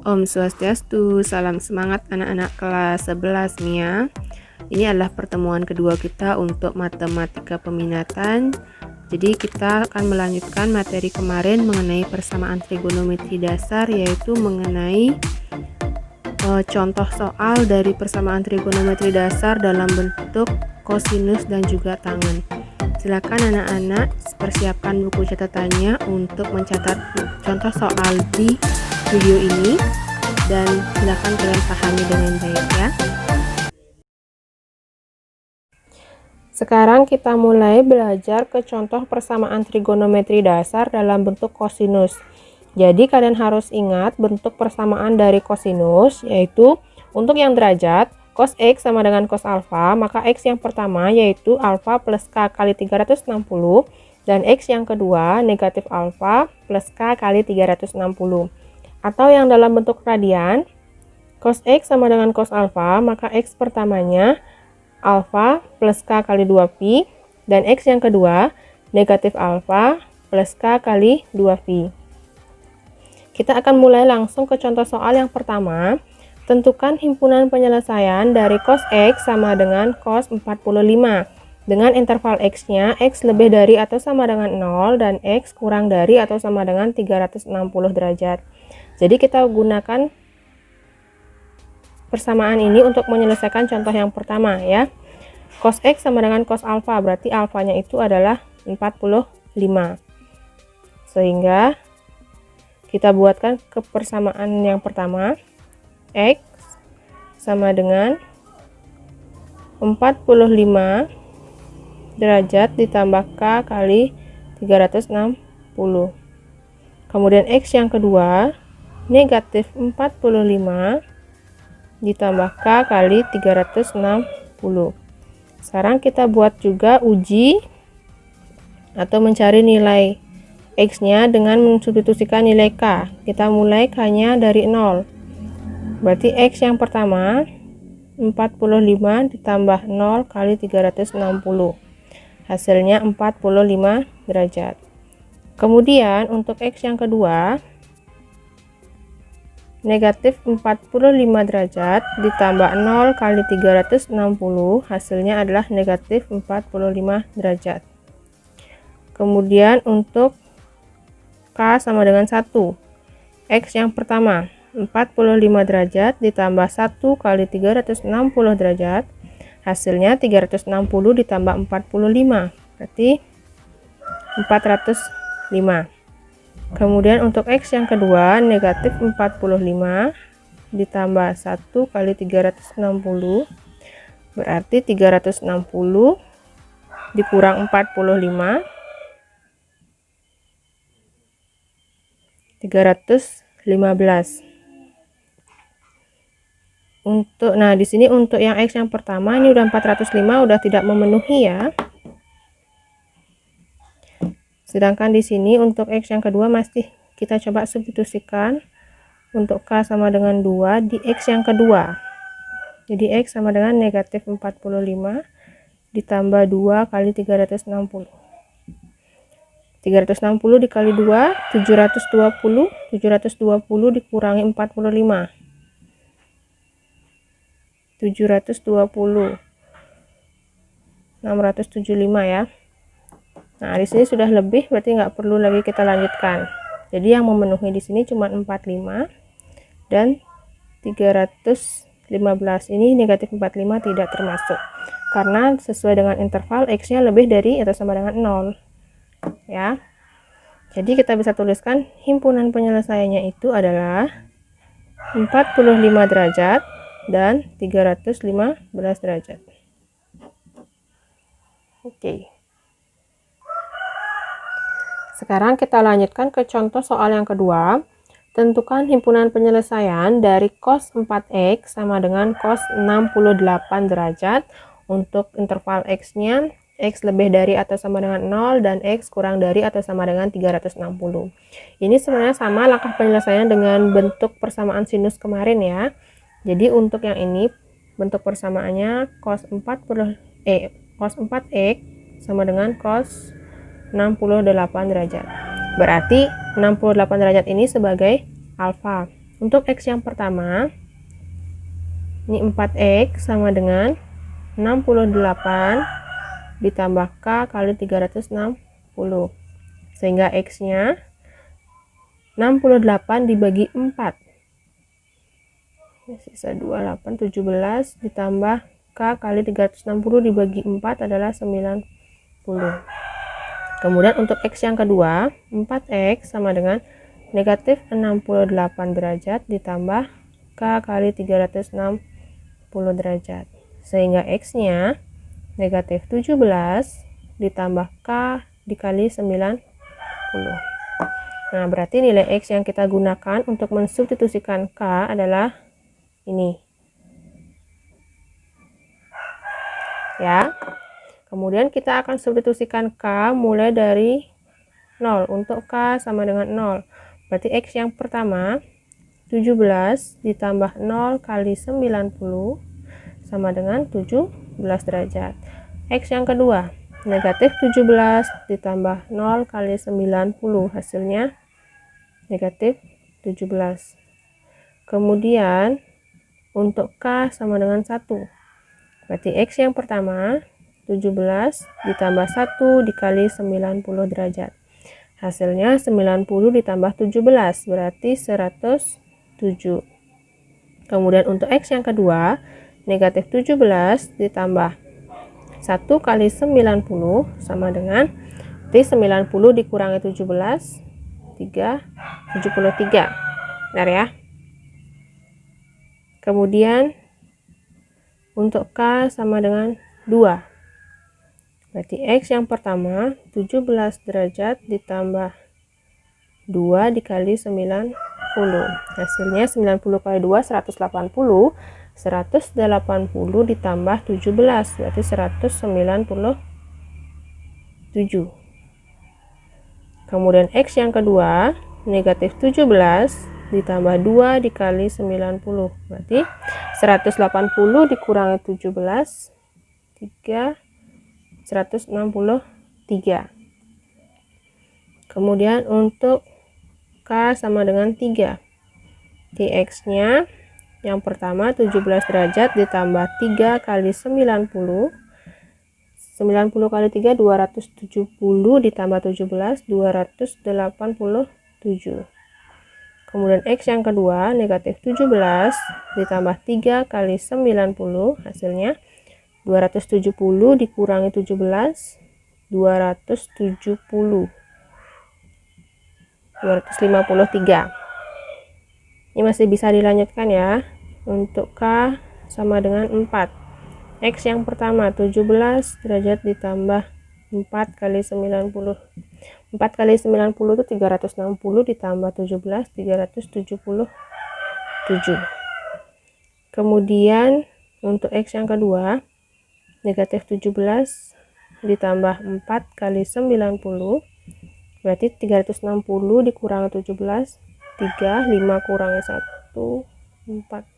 Om Swastiastu, salam semangat anak-anak kelas 11 Mia. Ini adalah pertemuan kedua kita untuk matematika peminatan. Jadi kita akan melanjutkan materi kemarin mengenai persamaan trigonometri dasar, yaitu mengenai contoh soal dari persamaan trigonometri dasar dalam bentuk kosinus dan juga tangen. Silakan anak-anak persiapkan buku catatannya untuk mencatat contoh soal di video ini, dan silakan kalian pahami dengan baik ya. Sekarang kita mulai belajar ke contoh persamaan trigonometri dasar dalam bentuk kosinus. Jadi kalian harus ingat bentuk persamaan dari kosinus, yaitu untuk yang derajat cos X sama dengan cos alfa, maka X yang pertama yaitu alfa plus K kali 360, dan X yang kedua negatif alfa plus K kali 360. Atau yang dalam bentuk radian, cos X sama dengan cos alfa, maka X pertamanya alfa plus K kali 2pi, dan X yang kedua negatif alfa plus K kali 2pi. Kita akan mulai langsung ke contoh soal yang pertama. Tentukan himpunan penyelesaian dari cos X sama dengan cos 45 dengan interval X-nya X lebih dari atau sama dengan 0 dan X kurang dari atau sama dengan 360 derajat. Jadi kita gunakan persamaan ini untuk menyelesaikan contoh yang pertama ya. Cos X sama dengan cos alfa, berarti alfanya itu adalah 45. Sehingga kita buatkan ke persamaan yang pertama. X sama dengan 45 derajat ditambah K kali 360. Kemudian X yang kedua negatif 45 ditambah K kali 360. Sekarang kita buat juga uji atau mencari nilai X-nya dengan mensubstitusikan nilai K. Kita mulai K-nya dari 0. Berarti X yang pertama 45 ditambah 0 kali 360. Hasilnya 45 derajat. Kemudian untuk X yang kedua negatif 45 derajat ditambah 0 kali 360, hasilnya adalah negatif 45 derajat. Kemudian untuk K sama dengan 1. X yang pertama 45 derajat ditambah 1 kali 360 derajat, hasilnya 360 ditambah 45, berarti 405. Kemudian untuk X yang kedua negatif 45 ditambah 1 kali 360, berarti 360 dikurang 45, 315. Nah di sini untuk yang X yang pertama ini udah 405, udah tidak memenuhi ya. Sedangkan di sini untuk X yang kedua masih kita coba substitusikan untuk K sama dengan 2 di X yang kedua. Jadi X sama dengan negatif 45 ditambah 2 kali 360. 360 dikali 2 720, 720 dikurangi 45, 720, 675 ya. Nah di sini sudah lebih, berarti nggak perlu lagi kita lanjutkan. Jadi yang memenuhi di sini cuma 45 dan 315. Ini negatif 45 tidak termasuk karena sesuai dengan interval X-nya lebih dari atau sama dengan 0 ya. Jadi kita bisa tuliskan himpunan penyelesaiannya itu adalah 45 derajat dan 315 derajat. Oke. Sekarang kita lanjutkan ke contoh soal yang kedua. Tentukan himpunan penyelesaian dari cos 4x sama dengan cos 68 derajat untuk interval X-nya X lebih dari atau sama dengan 0 dan X kurang dari atau sama dengan 360. Ini sebenarnya sama langkah penyelesaiannya dengan bentuk persamaan sinus kemarin ya. Jadi untuk yang ini bentuk persamaannya cos 4x sama dengan cos 68 derajat. Berarti 68 derajat ini sebagai alfa. Untuk X yang pertama, ini 4X sama dengan 68 ditambah K kali 360. Sehingga X-nya 68 dibagi 4. Sisa 28, 17 ditambah K kali 360 dibagi 4 adalah 90. Kemudian untuk X yang kedua, 4X sama dengan negatif 68 derajat ditambah K kali 360 derajat. Sehingga X-nya negatif 17 ditambah K dikali 90. Nah, berarti nilai X yang kita gunakan untuk mensubstitusikan K adalah ini. Ya. Kemudian kita akan substitusikan K mulai dari 0. Untuk K sama dengan 0. Berarti X yang pertama 17 ditambah 0 kali 90 sama dengan 17 derajat. X yang kedua negatif 17 ditambah 0 kali 90, hasilnya negatif 17. Kemudian untuk K sama dengan 1. Berarti X yang pertama 17 ditambah 1 dikali 90 derajat. Hasilnya 90 ditambah 17 berarti 107. Kemudian untuk X yang kedua negatif 17 ditambah 1 kali 90 sama dengan 90 dikurangi 17 73. Benar ya? Kemudian untuk K sama dengan 2. Berarti X yang pertama 17 derajat ditambah 2 dikali 90. Hasilnya 90 kali 2 180. 180 ditambah 17 berarti 197. Kemudian X yang kedua negatif 17 ditambah 2 dikali 90 berarti 180 dikurangi 17 163. Kemudian untuk K sama dengan 3. Di X nya yang pertama 17 derajat ditambah 3 kali 90 kali 3 270 ditambah 17 287. Kemudian X yang kedua negatif 17 ditambah 3 kali 90 hasilnya 270 dikurangi 17 270 253. Ini masih bisa dilanjutkan ya. Untuk K sama dengan 4. X yang pertama 17 derajat ditambah 4 kali 90. 4 kali 90 itu 360 ditambah 17 377. Kemudian untuk X yang kedua negatif 17 ditambah 4 kali 90 berarti 360 dikurangi 17 3 5 kurangi 1 4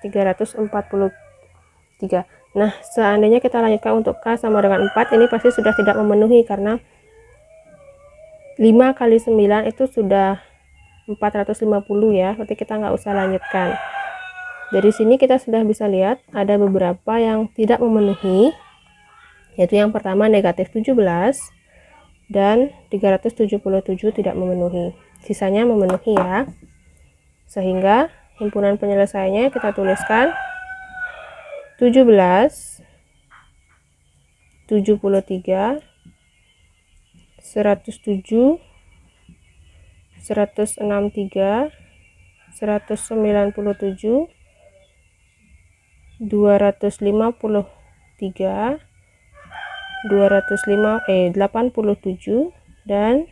343. Nah, seandainya kita lanjutkan untuk K sama dengan 4, ini pasti sudah tidak memenuhi karena 5 kali 9 itu sudah 450 ya, berarti kita nggak usah lanjutkan. Dari sini kita sudah bisa lihat ada beberapa yang tidak memenuhi, yaitu yang pertama negatif 17 dan 377 tidak memenuhi. Sisanya memenuhi ya. Sehingga himpunan penyelesaiannya kita tuliskan 17 73 107 163 197 253 87 dan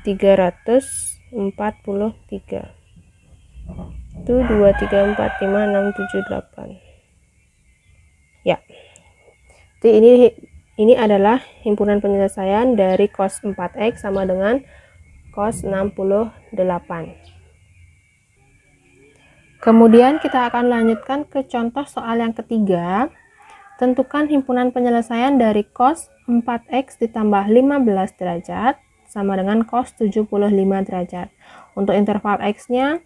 343. Itu 2 3 4 5 6 7 8 ya. Jadi ini adalah himpunan penyelesaian dari cos 4x sama dengan cos 68. Kemudian kita akan lanjutkan ke contoh soal yang ketiga. Tentukan himpunan penyelesaian dari cos 4x ditambah 15 derajat sama dengan cos 75 derajat. Untuk interval X-nya,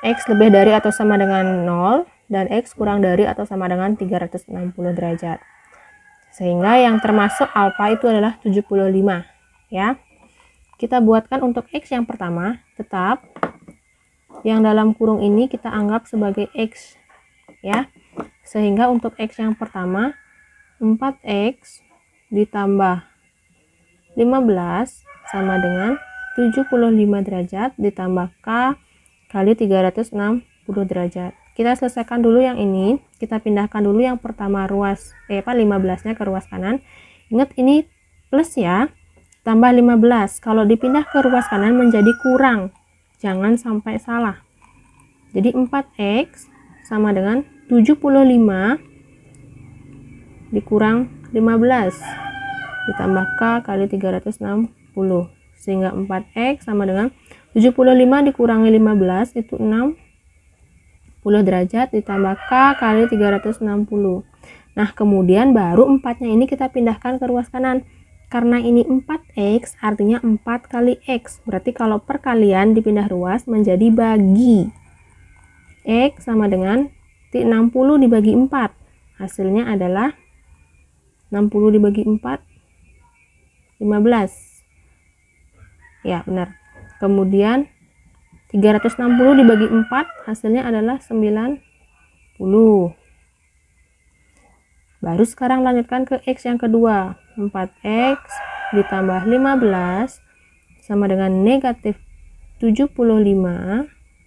X lebih dari atau sama dengan 0, dan X kurang dari atau sama dengan 360 derajat. Sehingga yang termasuk alfa itu adalah 75, ya. Kita buatkan untuk X yang pertama, tetap yang dalam kurung ini kita anggap sebagai X, ya. Sehingga untuk X yang pertama, 4X ditambah 15 sama dengan 75 derajat ditambah K kali 360 derajat. Kita selesaikan dulu yang ini, kita pindahkan dulu yang pertama 15-nya ke ruas kanan. Ingat ini plus ya, tambah 15. Kalau dipindah ke ruas kanan menjadi kurang. Jangan sampai salah. Jadi 4X sama dengan 75 dikurang 15 ditambah K kali 360. Sehingga 4X sama dengan 75 dikurangi 15 itu 60 derajat ditambah K kali 360. Nah, kemudian baru 4-nya ini kita pindahkan ke ruas kanan. Karena ini 4X, artinya 4 kali X. Berarti kalau perkalian dipindah ruas menjadi bagi. X sama dengan 60 dibagi 4. Hasilnya adalah 60 dibagi 4, 15. Ya, benar. Kemudian 360 dibagi 4 hasilnya adalah 90. Baru sekarang lanjutkan ke X yang kedua. 4X ditambah 15 sama dengan negatif 75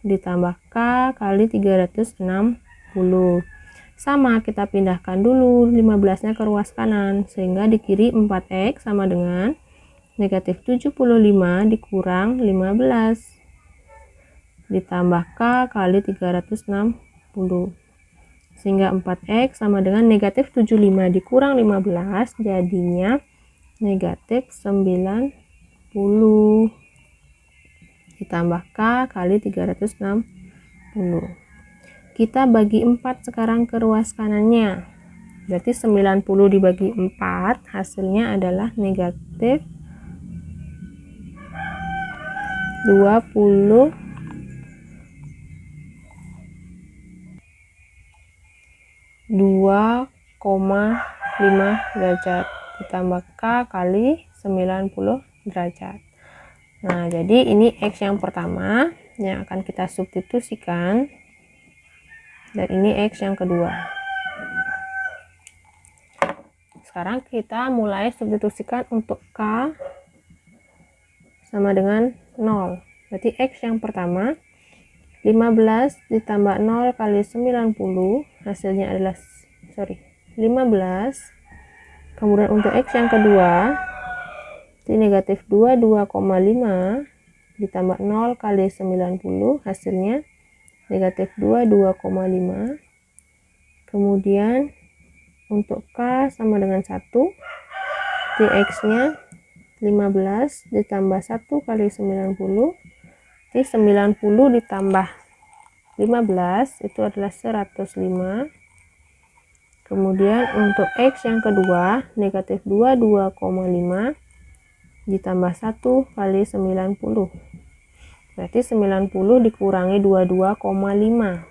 ditambah K kali 360. Sama, kita pindahkan dulu 15-nya ke ruas kanan. Sehingga di kiri 4X sama dengan negatif 75 dikurang 15 ditambah K kali 360. Sehingga 4X sama dengan negatif 75 dikurang 15 jadinya negatif 90 ditambah K kali 360. Kita bagi 4 sekarang ke ruas kanannya. Berarti 90 dibagi 4 hasilnya adalah negatif 2,5 derajat ditambah K kali 90 derajat. Nah, jadi ini X yang pertama yang akan kita substitusikan, dan ini X yang kedua. Sekarang kita mulai substitusikan untuk K sama dengan 0. Berarti X yang pertama 15 ditambah 0 kali 90 hasilnya adalah 15. Kemudian untuk X yang kedua itu negatif 22,5 ditambah 0 kali 90 hasilnya negatif 22,5. Kemudian untuk K sama dengan 1, di X nya 15 ditambah 1 kali 90, di 90 ditambah 15 itu adalah 105. Kemudian untuk X yang kedua negatif 22,5 ditambah 1 kali 90, berarti 90 dikurangi 22,5.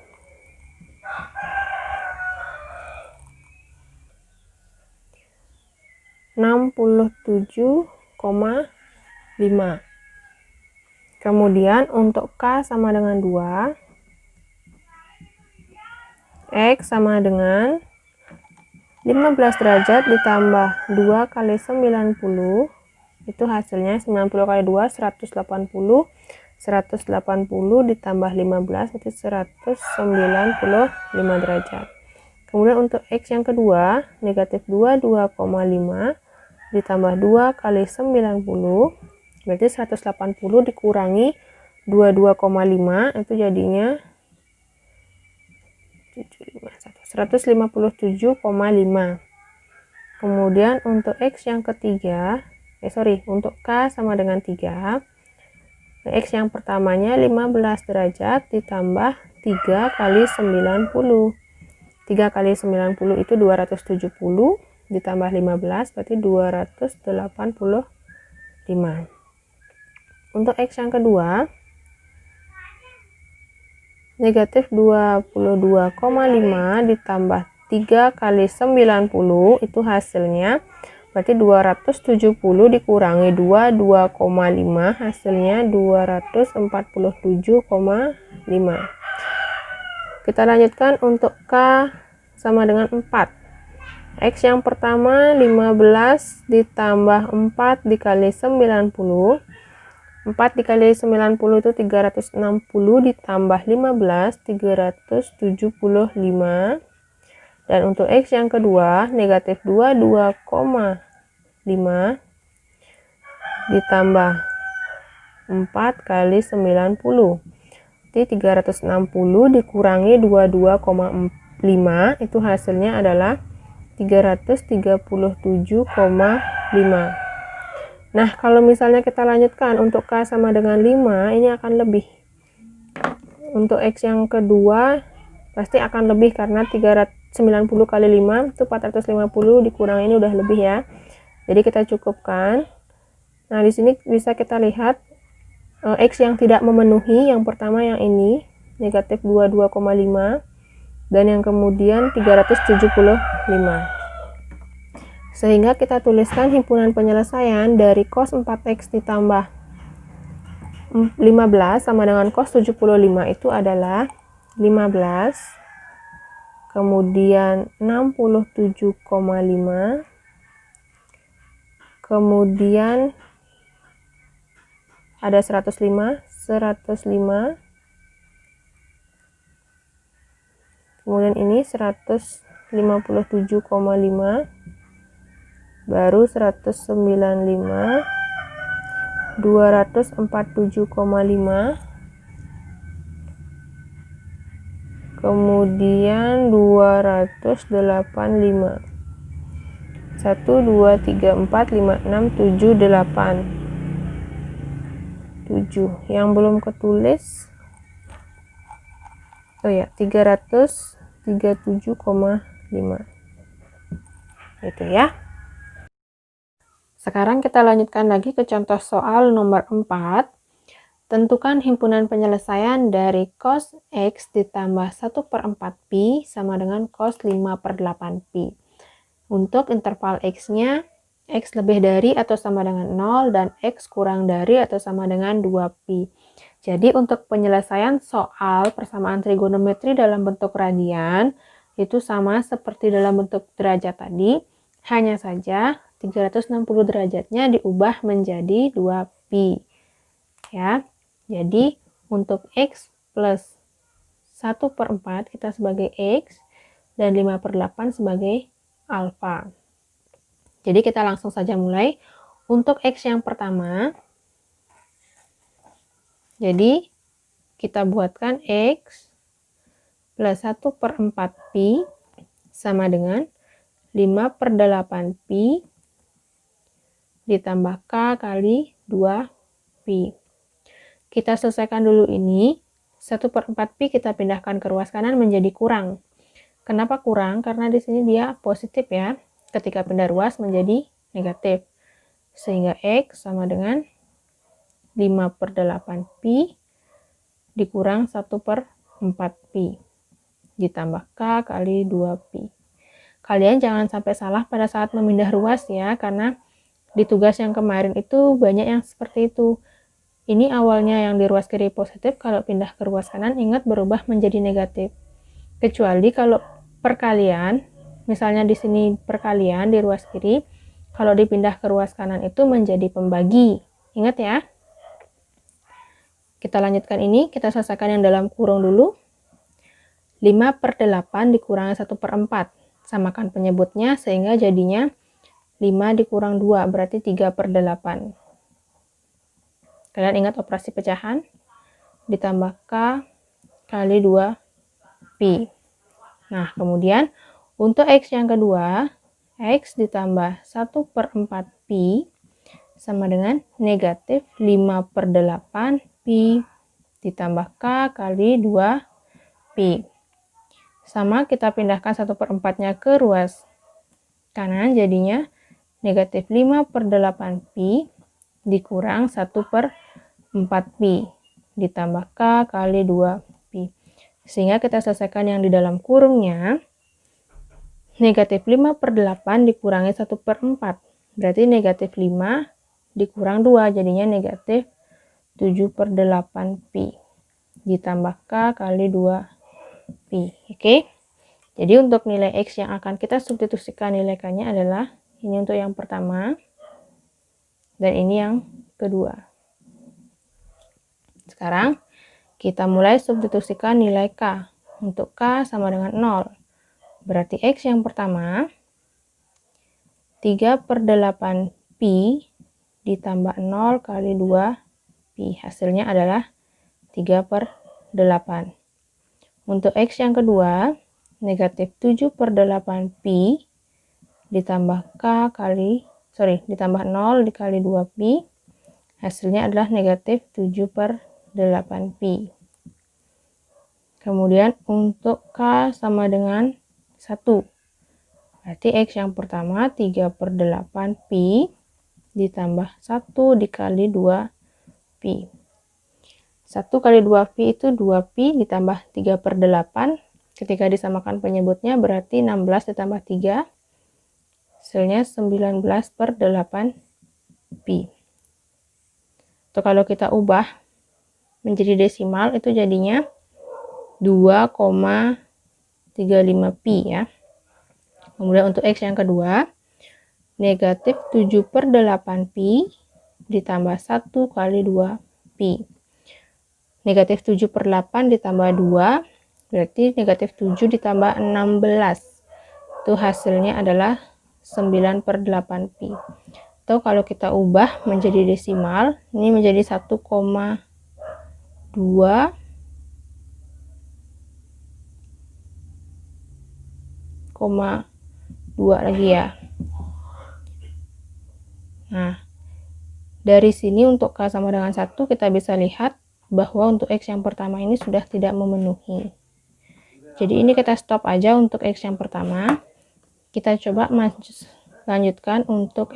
67,5. Kemudian untuk K sama dengan 2, X sama dengan 15 derajat ditambah 2 kali 90, itu hasilnya 90 kali 2, 180. 180 ditambah 15 itu 195 derajat. Kemudian untuk X yang kedua, negatif 22,5 ditambah 2 kali 90, berarti 180 dikurangi 22,5 itu jadinya 157,5. Kemudian untuk X yang ketiga, untuk K sama dengan 3. X yang pertamanya 15 derajat ditambah 3 kali 90. 3 kali 90 itu 270 ditambah 15 berarti 285. untuk X yang kedua, negatif 22,5 ditambah 3 kali 90 itu hasilnya berarti 270 dikurangi 22,5 hasilnya 247,5. Kita lanjutkan untuk K sama dengan 4. X yang pertama 15 ditambah 4 dikali 90. 4 dikali 90 itu 360 ditambah 15 375. Dan untuk X yang kedua negatif 22,5 ditambah 4 kali 90. Jadi 360 dikurangi 22,5 itu hasilnya adalah 337,5. Nah, kalau misalnya kita lanjutkan untuk K sama dengan 5, ini akan lebih. Untuk X yang kedua pasti akan lebih karena 390 kali 5 itu 450 dikurangi ini udah lebih ya. Jadi kita cukupkan. Nah, di sini bisa kita lihat X yang tidak memenuhi, yang pertama yang ini negatif 22,5 dan yang kemudian 375. Sehingga kita tuliskan himpunan penyelesaian dari cos 4x ditambah 15 sama dengan cos 75 itu adalah 15 kemudian 67,5 kemudian ada 105 kemudian ini 157,5 baru 195 247,5 kemudian 285 1 2 3 4 5 6 7 8 7 yang belum ketulis oh ya 337,5 itu ya. Sekarang kita lanjutkan lagi ke contoh soal nomor 4. Tentukan himpunan penyelesaian dari cos X ditambah 1/4 pi sama dengan cos 5/8 pi. Untuk interval X-nya, X lebih dari atau sama dengan 0 dan X kurang dari atau sama dengan 2 pi. Jadi untuk penyelesaian soal persamaan trigonometri dalam bentuk radian, itu sama seperti dalam bentuk derajat tadi, hanya saja 360 derajatnya diubah menjadi 2 pi. Ya, jadi untuk X plus 1/4 kita sebagai X dan 5/8 sebagai alfa. Jadi kita langsung saja mulai. Untuk X yang pertama, jadi kita buatkan X plus 1/4 pi sama dengan 5/8 pi ditambah K kali 2 pi. Kita selesaikan dulu ini. 1/4 pi kita pindahkan ke ruas kanan menjadi kurang. Kenapa kurang? Karena di sini dia positif ya. Ketika pindah ruas menjadi negatif. Sehingga X sama dengan 5/8 pi dikurang 1/4 pi ditambah K kali 2 pi. Kalian jangan sampai salah pada saat memindah ruas ya, karena di tugas yang kemarin itu banyak yang seperti itu. Ini awalnya yang di ruas kiri positif, kalau pindah ke ruas kanan ingat berubah menjadi negatif. Kecuali kalau perkalian, misalnya di sini perkalian di ruas kiri, kalau dipindah ke ruas kanan itu menjadi pembagi. Ingat ya. Kita lanjutkan ini, kita selesaikan yang dalam kurung dulu. 5/8 dikurangi 1/4. Samakan penyebutnya sehingga jadinya 5 dikurang 2 berarti 3/8. Kalian ingat operasi pecahan? Ditambah K kali 2 pi. Nah, kemudian untuk X yang kedua, X ditambah 1/4 pi sama dengan negatif 5/8 pi ditambah K kali 2 pi. Sama kita pindahkan 1/4-nya ke ruas kanan, jadinya negatif 5/8 pi dikurang 1/4 4pi ditambah K kali 2pi. Sehingga kita selesaikan yang di dalam kurungnya. Negatif 5/8 dikurangi 1/4. Berarti negatif 5 dikurang 2, jadinya negatif 7/8pi. Ditambah K kali 2pi. Oke? Jadi untuk nilai X yang akan kita substitusikan nilai K-nya adalah ini untuk yang pertama. Dan ini yang kedua. Sekarang kita mulai substitusikan nilai K. Untuk K sama dengan 0. Berarti X yang pertama 3/8pi ditambah 0 kali 2pi. Hasilnya adalah 3/8. Untuk X yang kedua negatif 7/8pi ditambah ditambah 0 dikali 2pi. Hasilnya adalah negatif 7/8pi. Kemudian untuk K sama dengan 1. Berarti X yang pertama 3/8pi ditambah 1 dikali 2pi. 1 kali 2pi itu 2pi ditambah 3/8. Ketika disamakan penyebutnya berarti 16 ditambah 3. Hasilnya 19/8pi. Atau kalau kita ubah menjadi desimal itu jadinya 2,35pi ya. Kemudian untuk X yang kedua negatif 7/8pi ditambah 1 kali 2pi. Negatif 7/8 ditambah 2 berarti negatif 7 ditambah 16. Itu hasilnya adalah 9/8pi. Atau kalau kita ubah menjadi desimal, ini menjadi 1,2 lagi ya. Nah, dari sini untuk K sama dengan 1 kita bisa lihat bahwa untuk X yang pertama ini sudah tidak memenuhi. Jadi ini kita stop aja untuk X yang pertama. Kita coba lanjutkan untuk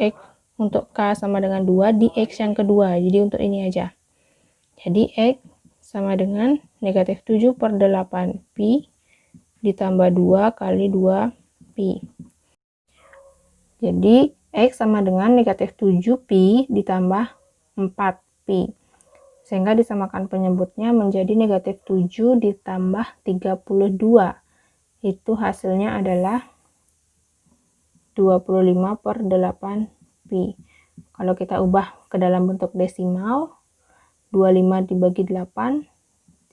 K sama dengan 2 di X yang kedua. Jadi untuk ini aja. Jadi X sama dengan negatif 7/8pi ditambah 2 kali 2pi. Jadi X sama dengan negatif 7pi ditambah 4pi. Sehingga disamakan penyebutnya menjadi negatif 7 ditambah 32. Itu hasilnya adalah 25/8pi. Kalau kita ubah ke dalam bentuk desimal, 25 dibagi 8,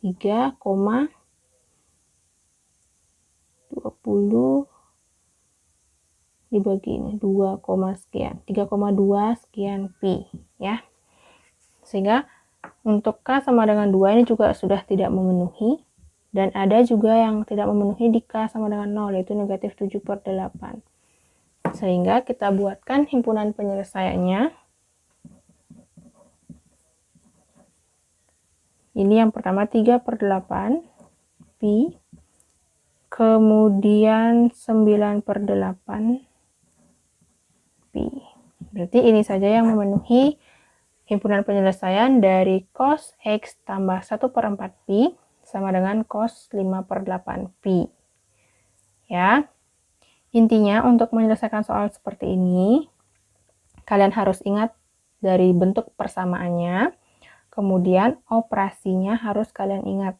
3,20 dibagi ini 2, sekian 3,2 sekian pi ya. Sehingga untuk K sama dengan 2 ini juga sudah tidak memenuhi, dan ada juga yang tidak memenuhi di K sama dengan 0 yaitu negatif 7/8. Sehingga kita buatkan himpunan penyelesaiannya. Ini yang pertama 3/8pi, kemudian 9/8pi. Berarti ini saja yang memenuhi himpunan penyelesaian dari cos X tambah 1/4pi sama dengan cos 5/8pi. Ya. Intinya untuk menyelesaikan soal seperti ini, kalian harus ingat dari bentuk persamaannya, kemudian operasinya harus kalian ingat.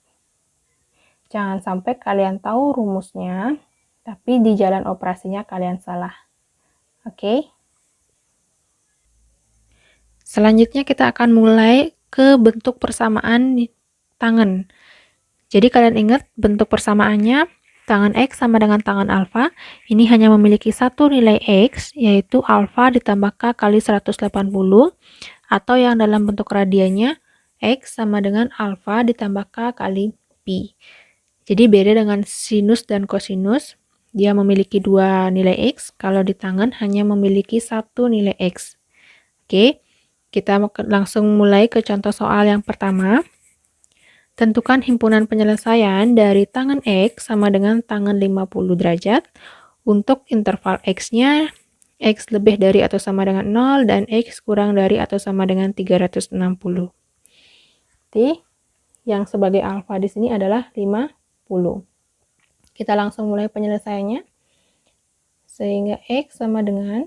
Jangan sampai kalian tahu rumusnya, tapi di jalan operasinya kalian salah. Oke? Selanjutnya kita akan mulai ke bentuk persamaan tangen. Jadi kalian ingat bentuk persamaannya, tangen X sama dengan tangen alfa. Ini hanya memiliki satu nilai X, yaitu alfa ditambah K kali 180, atau yang dalam bentuk radiannya, X sama dengan alfa ditambah K kali pi. Jadi beda dengan sinus dan kosinus, dia memiliki dua nilai X, kalau di tangen hanya memiliki satu nilai X. Oke, kita langsung mulai ke contoh soal yang pertama. Tentukan himpunan penyelesaian dari tangen X sama dengan tangen 50 derajat untuk interval X-nya X lebih dari atau sama dengan 0 dan X kurang dari atau sama dengan 360. Berarti yang sebagai alfa di sini adalah 50. Kita langsung mulai penyelesaiannya. Sehingga X sama dengan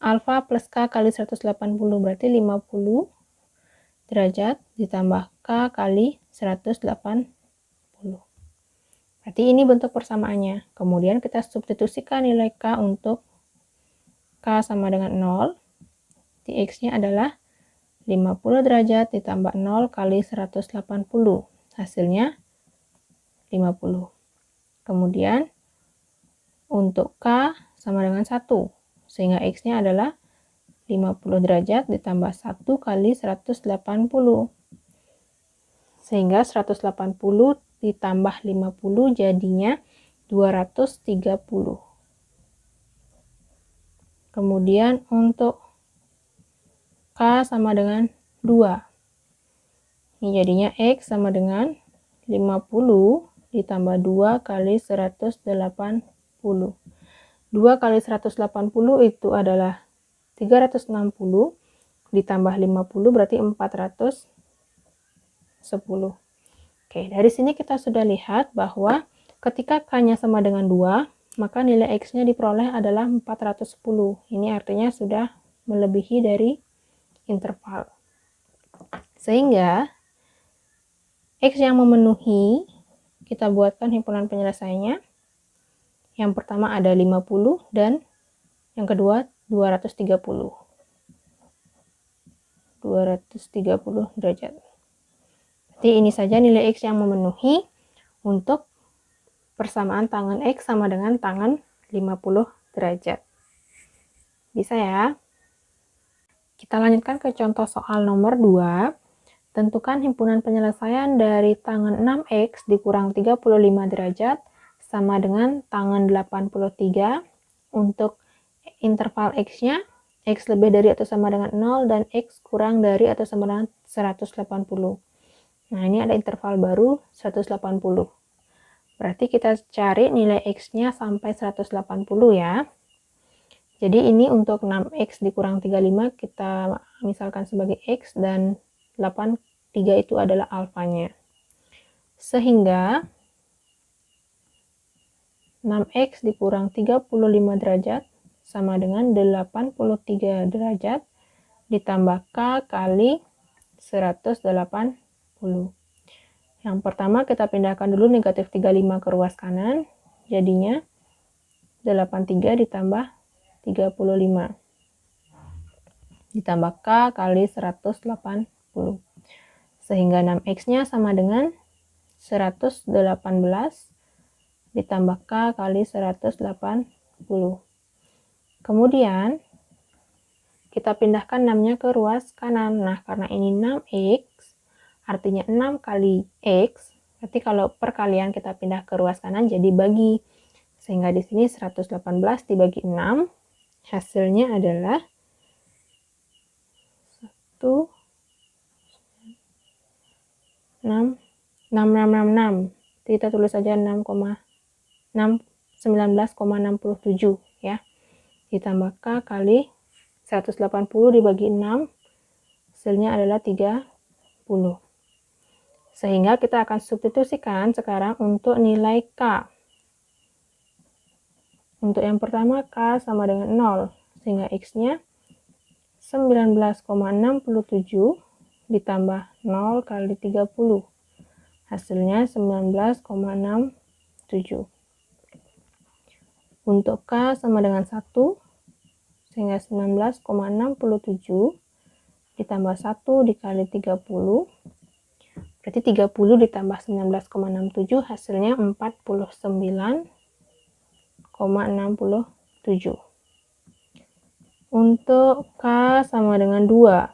alfa plus K kali 180, berarti 50 derajat ditambah K kali 180. Berarti ini bentuk persamaannya. Kemudian kita substitusikan nilai K untuk K sama dengan 0. Di X-nya adalah 50 derajat ditambah 0 kali 180. Hasilnya 50. Kemudian untuk K sama dengan 1. Sehingga X-nya adalah 50 derajat ditambah 1 kali 180. Sehingga 180 ditambah 50 jadinya 230. Kemudian untuk K sama dengan 2. Ini jadinya X sama dengan 50 ditambah 2 kali 180. 2 kali 180 itu adalah 360 ditambah 50 berarti 410. Oke, dari sini kita sudah lihat bahwa ketika K-nya sama dengan 2, maka nilai X-nya diperoleh adalah 410. Ini artinya sudah melebihi dari interval. Sehingga X yang memenuhi, kita buatkan himpunan penyelesaiannya. Yang pertama ada 50 dan yang kedua 230. 230 derajat. Jadi ini saja nilai X yang memenuhi untuk persamaan tangan X sama dengan tangan 50 derajat. Bisa ya? Kita lanjutkan ke contoh soal nomor 2. Tentukan himpunan penyelesaian dari tangan 6X dikurang 35 derajat sama dengan tangan 83 untuk interval X-nya, X lebih dari atau sama dengan 0 dan X kurang dari atau sama dengan 180. Nah, ini ada interval baru 180. Berarti kita cari nilai X-nya sampai 180 ya. Jadi ini untuk 6X dikurang 35 kita misalkan sebagai X dan 83 itu adalah alfanya. Sehingga 6X dikurang 35 derajat sama dengan 83 derajat ditambah K kali 180. Yang pertama kita pindahkan dulu negatif 35 ke ruas kanan, jadinya 83 ditambah 35 ditambah K kali 180. Sehingga 6X-nya sama dengan 118 ditambah K kali 180. Kemudian kita pindahkan 6-nya ke ruas kanan. Nah, karena ini 6X, artinya 6 kali X, berarti kalau perkalian kita pindah ke ruas kanan jadi bagi. Sehingga di sini 118 dibagi 6, hasilnya adalah 6,666. Kita tulis saja 19,67 ya. Ditambah K kali 180 dibagi 6, hasilnya adalah 30. Sehingga kita akan substitusikan sekarang untuk nilai K. Untuk yang pertama K sama dengan 0, sehingga X-nya 19,67 ditambah 0 kali 30. Hasilnya 19,67. Untuk K sama dengan 1, sehingga 19,67 ditambah 1 dikali 30, berarti 30 ditambah 19,67 hasilnya 49,67. Untuk K sama dengan 2,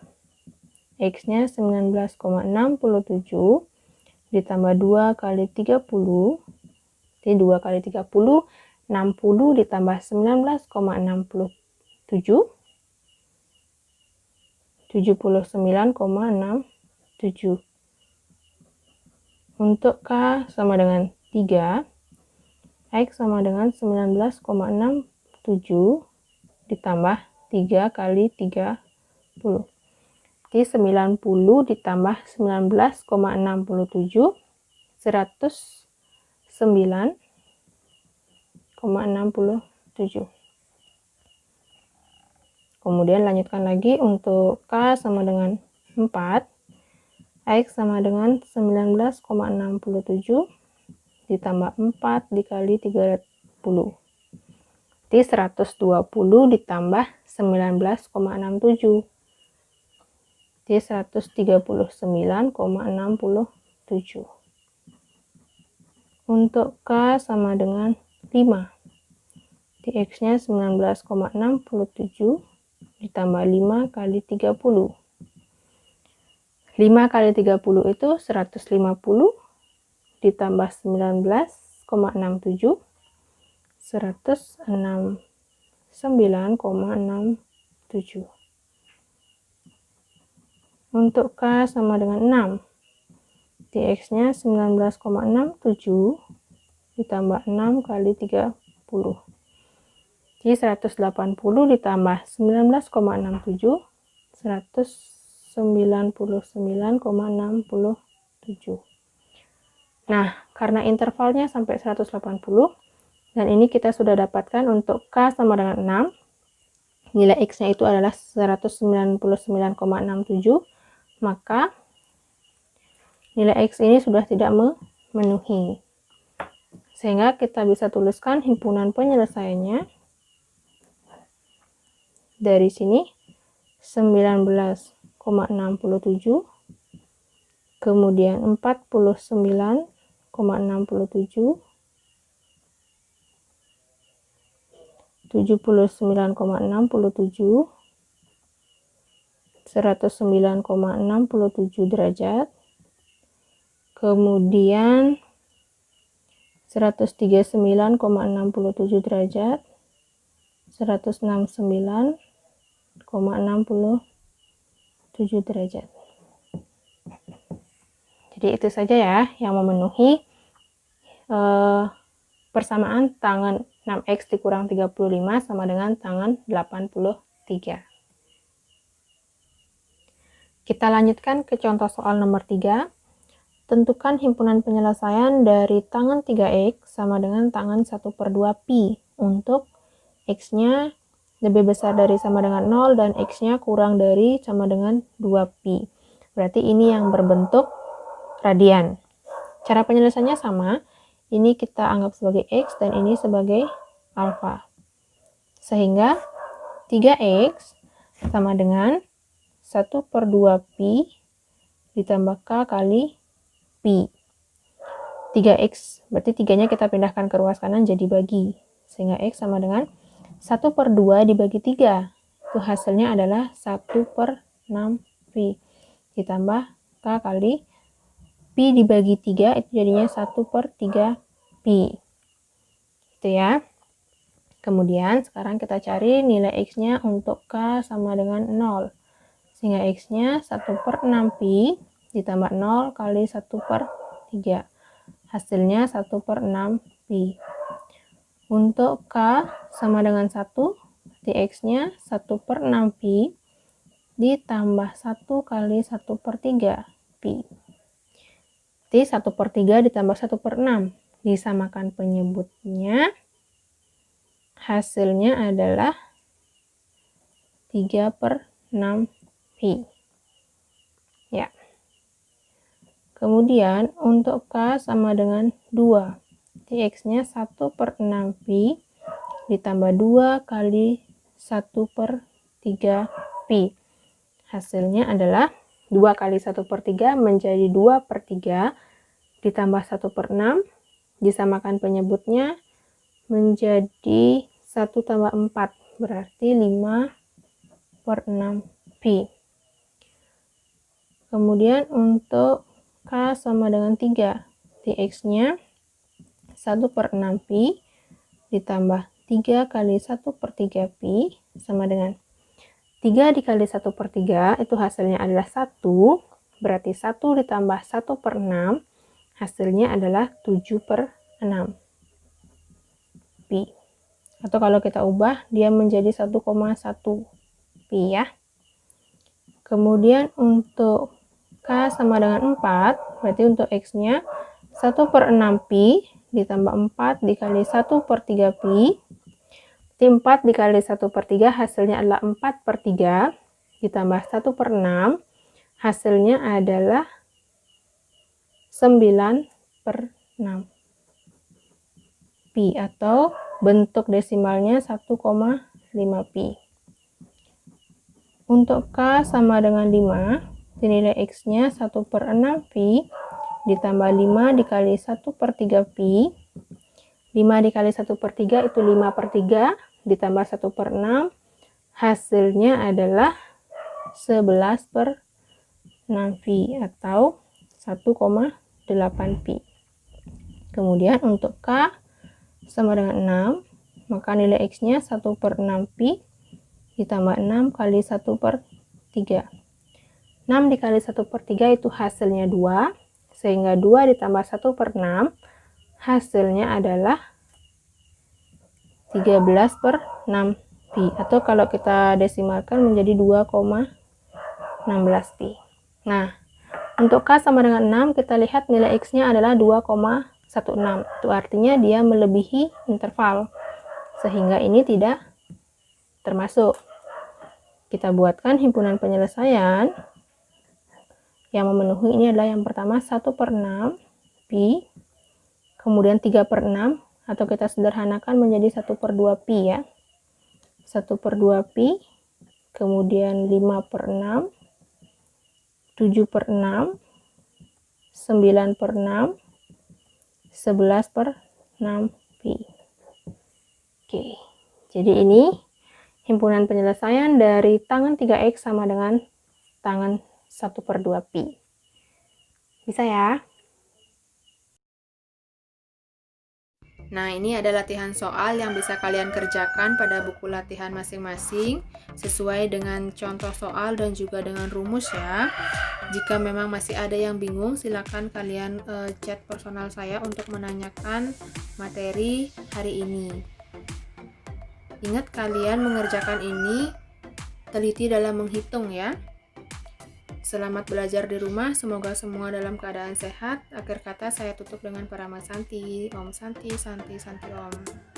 X-nya 19,67 ditambah 2 kali 30, jadi 2 kali 30, 60 ditambah 19,67, 79,67. Untuk K sama dengan 3, X sama dengan 19,67 ditambah 3 kali 30. Berarti 90 ditambah 19,67, 109,67. Kemudian lanjutkan lagi untuk K sama dengan 4, X sama dengan 19,67 ditambah 4 dikali 30. Berarti 120 ditambah 19,67. Berarti 139,67. Untuk K sama dengan 5. Di X-nya 19,67 ditambah 5 kali 30. 5 kali 30 itu 150 ditambah 19,67, 169,67. Untuk K sama dengan 6. Dx-nya 19,67 ditambah 6 kali 30. Jadi 180 ditambah 19,67, 199,67. Nah, karena intervalnya sampai 180, dan ini kita sudah dapatkan untuk K sama dengan 6, nilai X-nya itu adalah 199,67, maka nilai X ini sudah tidak memenuhi. Sehingga kita bisa tuliskan himpunan penyelesaiannya dari sini 19,67, kemudian 49,67, 79,67, 109,67 derajat, kemudian 139,67 derajat, 169,67 derajat. Jadi itu saja ya yang memenuhi persamaan tangan 6x dikurang 35 sama dengan tangan 83. Kita lanjutkan ke contoh soal nomor 3. Tentukan himpunan penyelesaian dari tangan 3x sama dengan tangan 1/2 pi untuk x-nya lebih besar dari sama dengan 0 dan x-nya kurang dari sama dengan 2 pi. Berarti ini yang berbentuk radian. Cara penyelesaiannya sama. Ini kita anggap sebagai x dan ini sebagai alfa. Sehingga 3x sama dengan 1/2 pi ditambah k kali pi. 3x, berarti 3-nya kita pindahkan ke ruas kanan jadi bagi. Sehingga x sama dengan 1/2 dibagi 3. Itu hasilnya adalah 1/6 pi. Ditambah k kali pi dibagi 3 itu jadinya 1/3 pi. Itu ya. Kemudian sekarang kita cari nilai x-nya untuk k sama dengan 0. Sehingga x-nya 1/6 pi ditambah 0 kali 1/3. Hasilnya 1/6 pi. Untuk k sama dengan 1, di x-nya 1/6 pi ditambah 1 kali 1/3 pi. Jadi 1/3 ditambah 1/6 disamakan penyebutnya. Hasilnya adalah 3/6 pi. Ya. Kemudian untuk k sama dengan 2. X-nya 1/6 pi ditambah 2 kali 1/3 pi. Hasilnya adalah 2 kali 1/3 menjadi 2/3 ditambah 1/6 disamakan penyebutnya menjadi 1 tambah 4 berarti 5/6 pi. Kemudian untuk k sama dengan 3, dx-nya 1/6 pi ditambah 3 kali 1/3 pi sama dengan 3 dikali 1/3 itu hasilnya adalah 1, berarti 1 ditambah 1/6 hasilnya adalah 7/6 pi. Atau kalau kita ubah dia menjadi 1,1 pi ya. Kemudian untuk K sama dengan 4, berarti untuk X-nya 1/6pi ditambah 4 dikali 1/3pi. 4 dikali 1/3 hasilnya adalah 4/3 ditambah 1/6 hasilnya adalah 9/6 pi atau bentuk desimalnya 1,5 pi. Untuk K sama dengan 5, nilai X-nya 1/6 pi ditambah 5 dikali 1/3 pi. 5 dikali 1/3 itu 5/3 ditambah 1/6 hasilnya adalah 11/6 pi atau 1,8 pi. Kemudian untuk K sama dengan 6, maka nilai X-nya 1/6 pi ditambah 6 kali 1/3. 6 dikali 1/3 itu hasilnya 2, sehingga 2 ditambah 1/6 hasilnya adalah 13/6 pi, atau kalau kita desimalkan menjadi 2,16 pi. Nah, untuk K sama dengan 6, kita lihat nilai X-nya adalah 2,16. Itu artinya dia melebihi interval, sehingga ini tidak termasuk. Kita buatkan himpunan penyelesaian. Yang memenuhi ini adalah yang pertama 1/6 pi, kemudian 3/6, atau kita sederhanakan menjadi 1/2 pi ya. 1/2 pi, kemudian 5/6, 7/6, 9/6, 11/6 pi. Oke, jadi ini himpunan penyelesaian dari tangan 3X sama dengan tangan 1/2 pi. Bisa ya? Nah, ini ada latihan soal yang bisa kalian kerjakan pada buku latihan masing-masing sesuai dengan contoh soal dan juga dengan rumus ya. Jika memang masih ada yang bingung, silakan kalian chat personal saya untuk menanyakan materi hari ini. Ingat, kalian mengerjakan ini teliti dalam menghitung ya. Selamat belajar di rumah, semoga semua dalam keadaan sehat. Akhir kata saya tutup dengan Parama Santi. Om Santi, Santi, Santi Om.